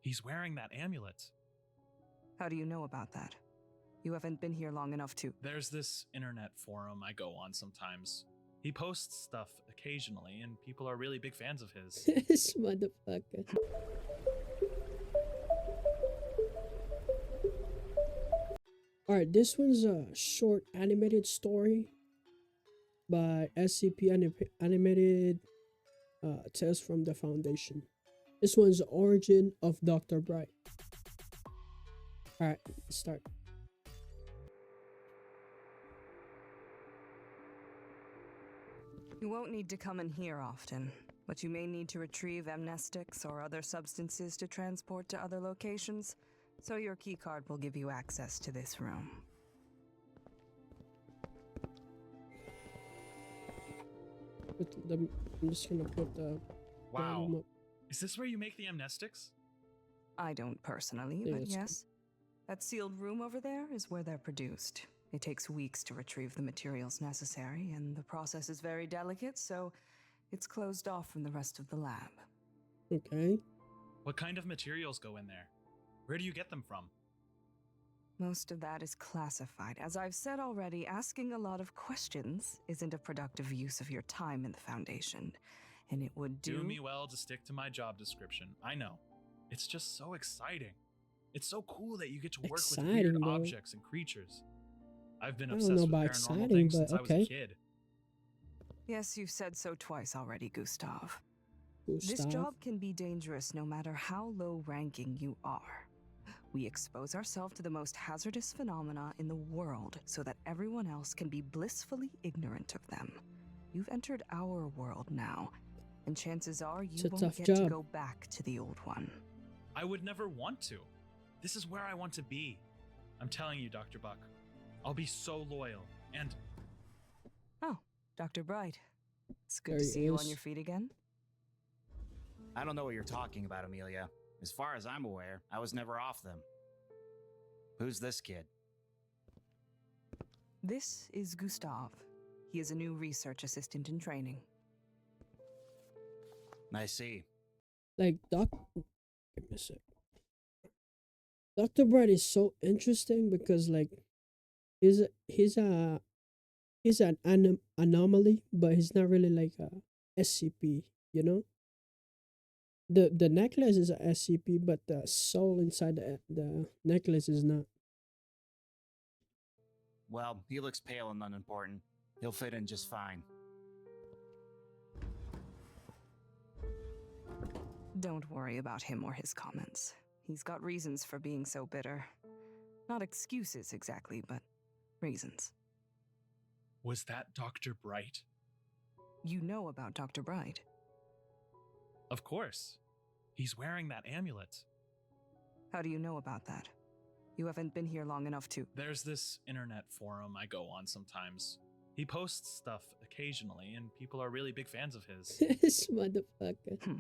He's wearing that amulet. How do you know about that? You haven't been here long enough to... There's this internet forum I go on sometimes. He posts stuff occasionally, and people are really big fans of his. This motherfucker. Alright, this one's a short animated story by SCP Animated Tales from the Foundation. This one's the origin of Dr. Bright. Alright, let's start. You won't need to come in here often, but you may need to retrieve amnestics or other substances to transport to other locations, so your keycard will give you access to this room. I'm just gonna put the Wow. volume up. Is this where you make the amnestics? I don't personally, Yeah, but that's yes. That sealed room over there is where they're produced. It takes weeks to retrieve the materials necessary, and the process is very delicate, so it's closed off from the rest of the lab. Okay. What kind of materials go in there? Where do you get them from? Most of that is classified. As I've said already, asking a lot of questions isn't a productive use of your time in the Foundation, and it would do me well to stick to my job description. I know. It's just so exciting. It's so cool that you get to work with weird Exciting, bro. objects and creatures. I've been I don't obsessed know with about paranormal exciting, things but since I was okay. a kid. Yes, you've said so twice already, Gustav. This Gustav. job can be dangerous no matter how low-ranking you are. We expose ourselves to the most hazardous phenomena in the world so that everyone else can be blissfully ignorant of them. You've entered our world now, and chances are It's you a won't tough get to job. go back to the old one. I would never want to. This is where I want to be. I'm telling you, Dr. Buck. I'll be so loyal, and Oh, Dr. Bright. It's good There to he see you on is. your feet again. I don't know what you're talking about, Amelia. As far as I'm aware, I was never off them. Who's this kid? This is Gustav. He is a new research assistant in training. I see. Like give me a sec. Dr. Bright is so interesting because like he's an anomaly, but he's not really like a SCP, you know? The necklace is a SCP, but the soul inside the necklace is not. Well, he looks pale and unimportant. He'll fit in just fine. Don't worry about him or his comments. He's got reasons for being so bitter. Not excuses exactly, but reasons. was that Dr. Bright? You know about Dr. Bright. Of course. He's wearing that amulet. How do you know about that? You haven't been here long enough to... There's this internet forum I go on sometimes. He posts stuff occasionally, and people are really big fans of his. This motherfucker.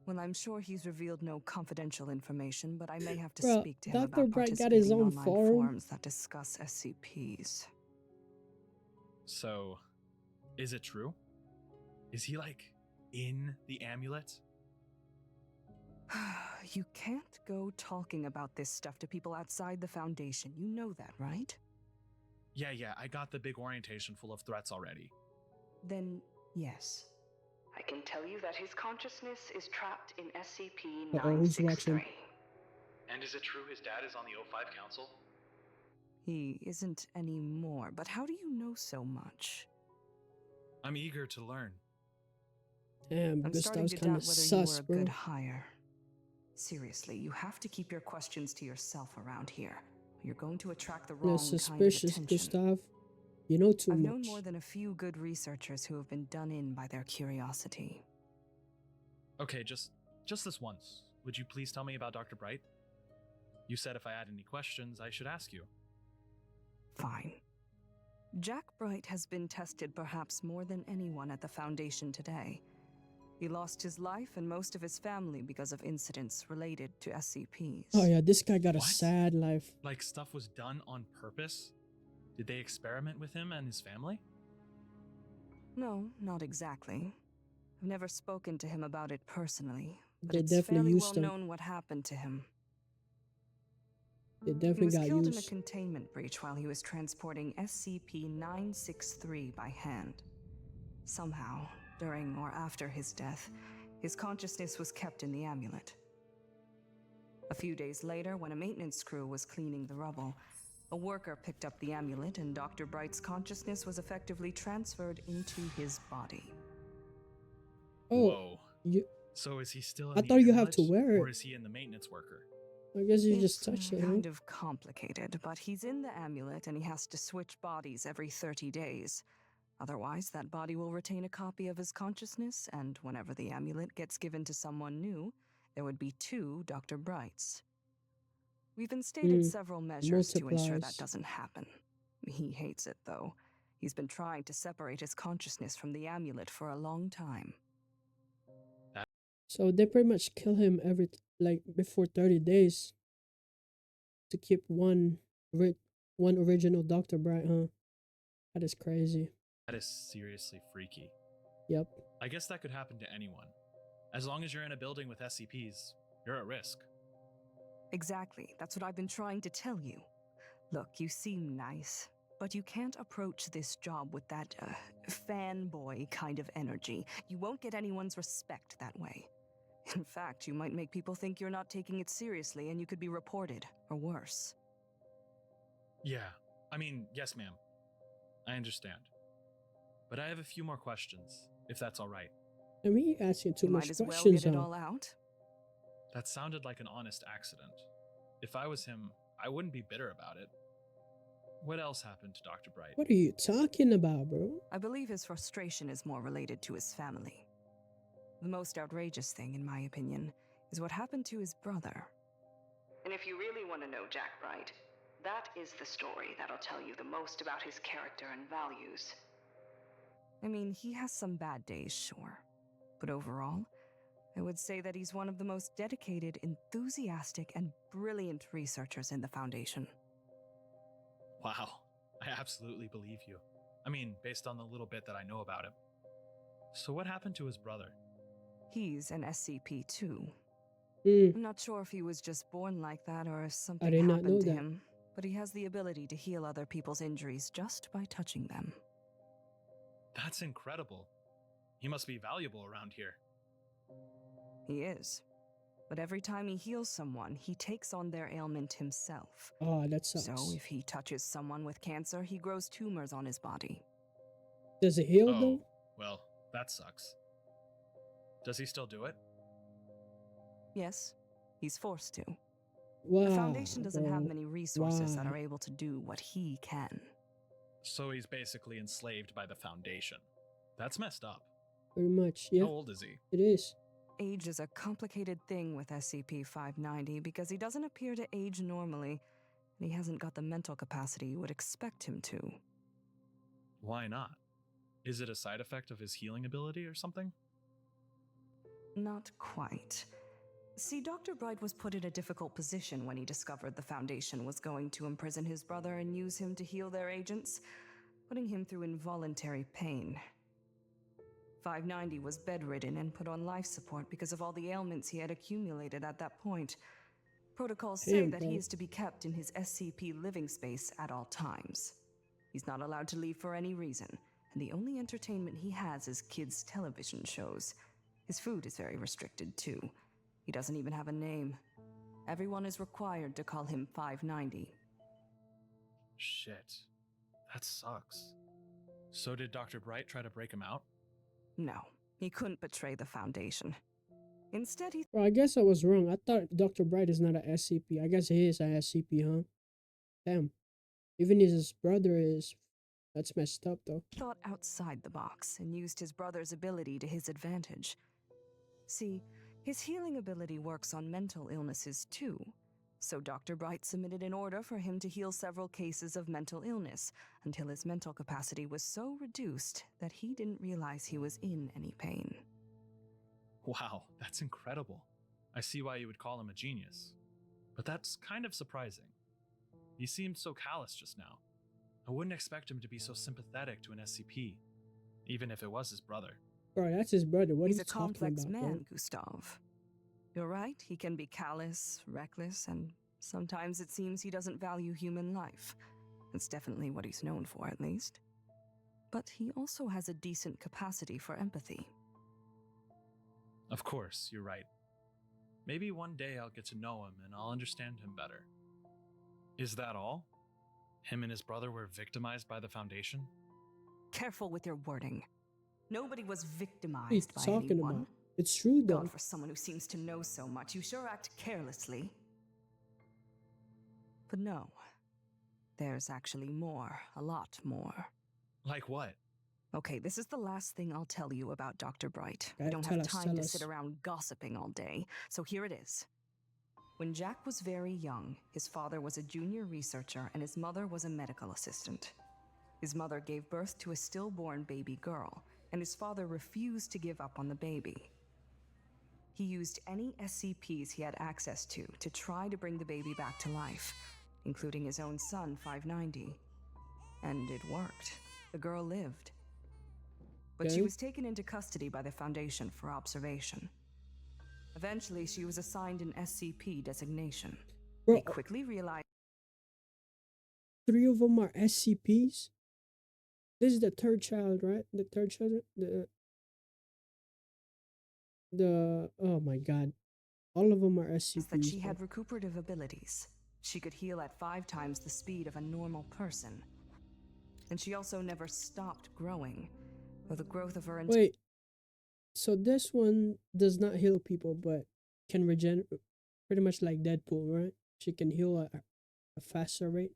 Well, I'm sure he's revealed no confidential information, but I may have to Bro, speak to him Dr. about Bright got his participating in own online forum. forums that discuss SCPs. So, is it true? Is he like in the amulet? You can't go talking about this stuff to people outside the Foundation. You know that, right? Yeah, I got the big orientation full of threats already. Then, yes. I can tell you that his consciousness is trapped in who's watching? SCP-963. And is it true his dad is on the O5 Council? He isn't anymore, but how do you know so much? I'm eager to learn. Damn, I'm starting Gustav's to kind doubt of whether sus, you were a bro. good hire. Seriously, you have to keep your questions to yourself around here. You're going to attract the wrong You're kind of suspicious, attention. Gustav. You know too I've much. known more than a few good researchers who have been done in by their curiosity. Okay, just this once. Would you please tell me about Dr. Bright? You said if I had any questions, I should ask you. Fine. Jack Bright has been tested perhaps more than anyone at the Foundation today. He lost his life and most of his family because of incidents related to SCPs. Oh yeah, this guy got a What? sad life. Like stuff was done on purpose? Did they experiment with him and his family? No, not exactly. I've never spoken to him about it personally, but They it's definitely fairly used well them. known what happened to him. They He definitely was got killed in a used. containment breach while he was transporting SCP-963 by hand. Somehow, during or after his death, his consciousness was kept in the amulet. A few days later, when a maintenance crew was cleaning the rubble, a worker picked up the amulet and Dr. Bright's consciousness was effectively transferred into his body. Oh, Whoa. you. So is he still in I the thought you have amulet, to wear or it. is he in the maintenance worker? I guess you It's just touched it, huh? kind of complicated, but he's in the amulet and he has to switch bodies every 30 days. Otherwise, that body will retain a copy of his consciousness, and whenever the amulet gets given to someone new, there would be 2 Dr. Brights. We've instated Hmm. several measures to ensure that Multiplies. doesn't happen. He hates it, though. He's been trying to separate his consciousness from the amulet for a long time. So they pretty much kill him every like before 30 days to keep one original Dr. Bright, huh? That is crazy. That is seriously freaky. Yep. I guess that could happen to anyone. As long as you're in a building with SCPs, you're at risk. Exactly. That's what I've been trying to tell you. Look, you seem nice, but you can't approach this job with that, fanboy kind of energy. You won't get anyone's respect that way. In fact, you might make people think you're not taking it seriously and you could be reported, or worse. Yeah, I mean, yes, ma'am. I understand. But I have a few more questions, if that's all right. I mean, you asking too You much might as well questions, get it huh? all out. That sounded like an honest accident. If I was him, I wouldn't be bitter about it. What else happened to Dr. Bright? What are you talking about, bro? I believe his frustration is more related to his family. The most outrageous thing, in my opinion, is what happened to his brother. And if you really want to know Jack Bright, that is the story that'll tell you the most about his character and values. I mean, he has some bad days, sure. But overall, I would say that he's one of the most dedicated, enthusiastic, and brilliant researchers in the Foundation. Wow, I absolutely believe you. I mean, based on the little bit that I know about him. So what happened to his brother? He's an SCP-2. Hmm. I'm not sure if he was just born like that or if I something did not happened know to that. him, but he has the ability to heal other people's injuries just by touching them. That's incredible. He must be valuable around here. He is. But every time he heals someone, he takes on their ailment himself. Oh, that sucks. So if he touches someone with cancer, he grows tumors on his body. Does it heal Oh, though? well, that sucks. Does he still do it? Yes, he's forced to. Wow. The Foundation doesn't have bro. many resources that Wow. are able to do what he can. So he's basically enslaved by the Foundation. That's messed up. Pretty much, yeah. How old is he? It is. Age is a complicated thing with SCP-590 because he doesn't appear to age normally, and he hasn't got the mental capacity you would expect him to. Why not? Is it a side effect of his healing ability or something? Not quite. See, Dr. Bright was put in a difficult position when he discovered the Foundation was going to imprison his brother and use him to heal their agents, putting him through involuntary pain. 590 was bedridden and put on life support because of all the ailments he had accumulated at that point. Protocols say Damn, that bro. he is to be kept in his SCP living space at all times. He's not allowed to leave for any reason, and the only entertainment he has is kids' television shows. His food is very restricted, too. He doesn't even have a name. Everyone is required to call him 590. Shit. That sucks. So did Dr. Bright try to break him out? No, he couldn't betray the Foundation. Instead, he Bro, I guess I was wrong. I thought Dr. Bright is not an SCP. I guess he is an SCP, huh? Damn. Even his brother is. That's messed up, though. thought outside the box and used his brother's ability to his advantage. See, his healing ability works on mental illnesses too. So Dr. Bright submitted an order for him to heal several cases of mental illness until his mental capacity was so reduced that he didn't realize he was in any pain. Wow, that's incredible. I see why you would call him a genius. But that's kind of surprising. He seemed so callous just now. I wouldn't expect him to be so sympathetic to an SCP, even if it was his brother. Bro, that's his brother. What He's are a you talking complex about, man, bro? Gustav. You're right, he can be callous, reckless, and sometimes it seems he doesn't value human life. It's definitely what he's known for, at least. But he also has a decent capacity for empathy. Of course, you're right. Maybe one day I'll get to know him and I'll understand him better. Is that all? Him and his brother were victimized by the Foundation? Careful with your wording. Nobody was What are you victimized by talking anyone. about? It's true though. God, for someone who seems to know so much, you sure act carelessly. But no, there's actually more, a lot more. Like what? Okay, this is the last thing I'll tell you about Dr. Bright. I Okay, don't tell have us, time tell to us. sit around gossiping all day, so here it is. When Jack was very young, his father was a junior researcher and his mother was a medical assistant. His mother gave birth to a stillborn baby girl, and his father refused to give up on the baby. He used any SCPs he had access to try to bring the baby back to life, including his own son, 590. And it worked. The girl lived. But she Okay. was taken into custody by the Foundation for observation. Eventually, she was assigned an SCP designation. Bro, They quickly realized 3 of them are SCPs. This is the third child, right? The third child. The oh my god, all of them are SCPs. that she bro. had recuperative abilities. She could heal at 5 times the speed of a normal person. And she also never stopped growing, though the growth of her Wait, so this one does not heal people, but can regenerate, pretty much like Deadpool, right? She can heal at a faster rate.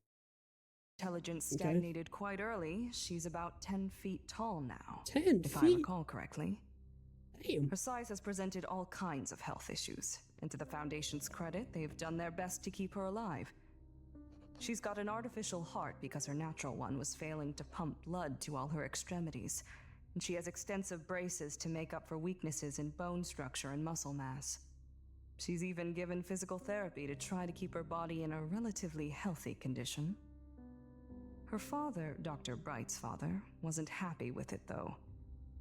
intelligence Okay. stagnated quite early. She's about 10 feet tall now, 10 if I feet. recall correctly. Damn. Her size has presented all kinds of health issues, and to the Foundation's credit, they've done their best to keep her alive. She's got an artificial heart because her natural one was failing to pump blood to all her extremities, and she has extensive braces to make up for weaknesses in bone structure and muscle mass. She's even given physical therapy to try to keep her body in a relatively healthy condition. Her father, Dr. Bright's father, wasn't happy with it though.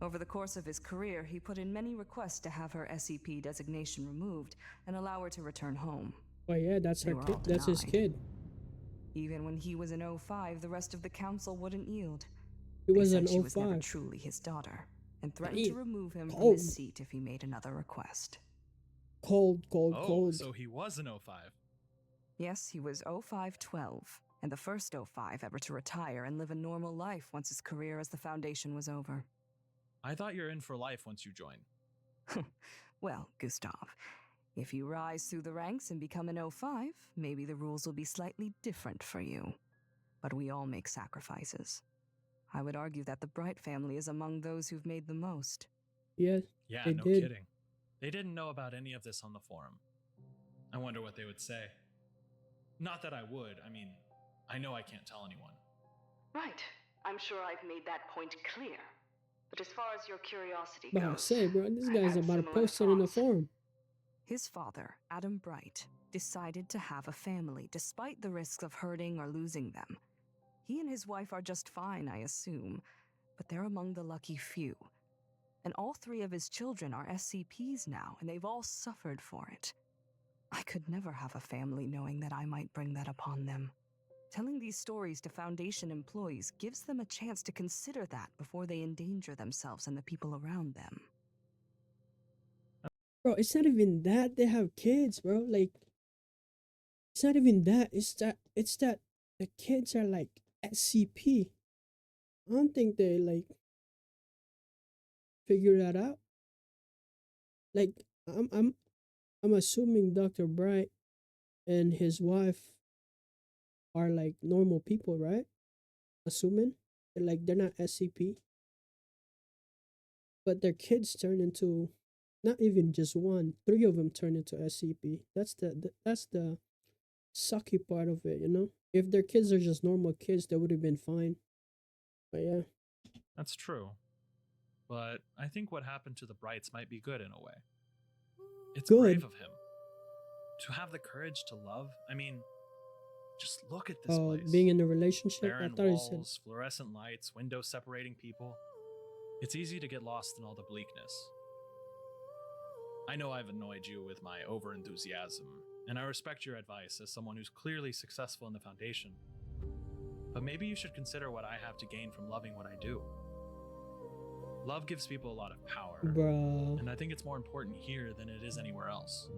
Over the course of his career, he put in many requests to have her SCP designation removed and allow her to return home. Oh yeah, that's They her were kid. all That's his denied. kid. Even when he was in 05, the rest of the council wouldn't yield. He They was said an she was never 05. truly his daughter, and threatened Damn. to remove him from Cold. his seat if he made another request. Cold, Oh, cold. so he was an 05. Yes, he was 0512, and the first 05 ever to retire and live a normal life once his career as the Foundation was over. I thought you're in for life once you join. Well, Gustav, if you rise through the ranks and become an 05, maybe the rules will be slightly different for you. But we all make sacrifices. I would argue that the Bright family is among those who've made the most. Yeah, Yeah, They no did. kidding. They didn't know about any of this on the forum. I wonder what they would say. Not that I would. I mean, I know I can't tell anyone. Right. I'm sure I've made that point clear. But as far as your curiosity but I goes, say, bro, this I've guy's had about to similar post it in the thoughts. forum. His father, Adam Bright, decided to have a family despite the risks of hurting or losing them. He and his wife are just fine, I assume, but they're among the lucky few. And all 3 of his children are SCPs now, and they've all suffered for it. I could never have a family knowing that I might bring that upon them. Telling these stories to Foundation employees gives them a chance to consider that before they endanger themselves and the people around them. Bro, it's not even that they have kids, bro. Like, it's not even that. It's that the kids are like SCP. I don't think they like figure that out. Like, I'm assuming Dr. Bright and his wife are like normal people, right? Assuming they're not SCP, but their kids turn into not even just one, 3 of them turn into SCP. That's the sucky part of it, you know. If their kids are just normal kids, they would have been fine. But yeah, That's true. But I think what happened to the Brights might be good in a way. It's Good. brave of him. To have the courage to love. I mean, just look at this place. being in a relationship, Barren I thought he said. walls, fluorescent lights, windows separating people. It's easy to get lost in all the bleakness. I know I've annoyed you with my overenthusiasm, and I respect your advice as someone who's clearly successful in the Foundation. But maybe you should consider what I have to gain from loving what I do. Love gives people a lot of power, Bruh. and I think it's more important here than it is anywhere else.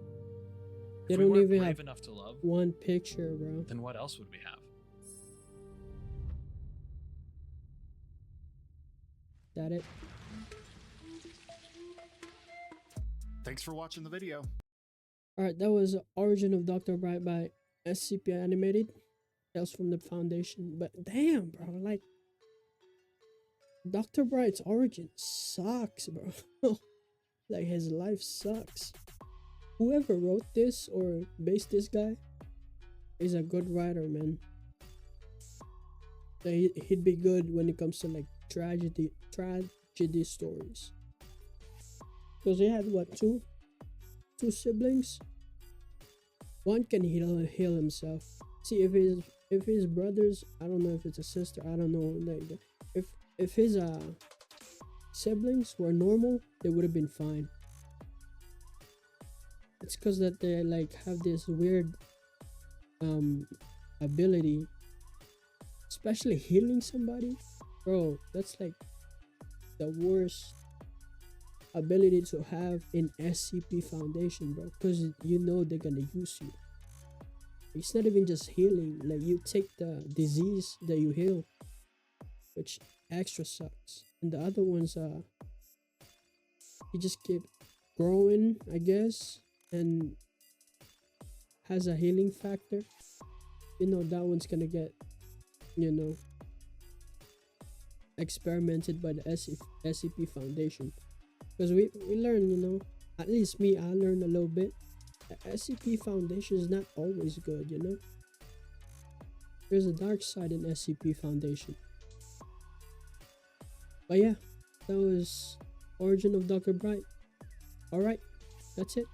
They If we don't weren't even brave have enough to love, one picture, bro. then what else would we have? That it? Thanks for watching the video. Alright, that was Origin of Dr. Bright by SCP Animated. Tales from the Foundation. But damn, bro, like Dr. Bright's origin sucks, bro. Like his life sucks. Whoever wrote this or based this guy is a good writer, man. Like, he'd be good when it comes to like tragedy stories. Because he had what, two siblings? One can heal himself. See, if his brothers, I don't know if it's a sister, I don't know. Like if his siblings were normal, they would have been fine. It's because that they like have this weird ability, especially healing somebody. Bro, that's like the worst ability to have in SCP Foundation, bro, because you know they're gonna use you. It's not even just healing, like you take the disease that you heal, which extra sucks. And the other ones you just keep growing, I guess, and has a healing factor. You know that one's gonna get, you know, experimented by the SCP Foundation. Because we learn, you know, at least me, I learned a little bit. The SCP Foundation is not always good, you know. There's a dark side in SCP Foundation. But yeah, that was Origin of Dr. Bright. Alright, that's it.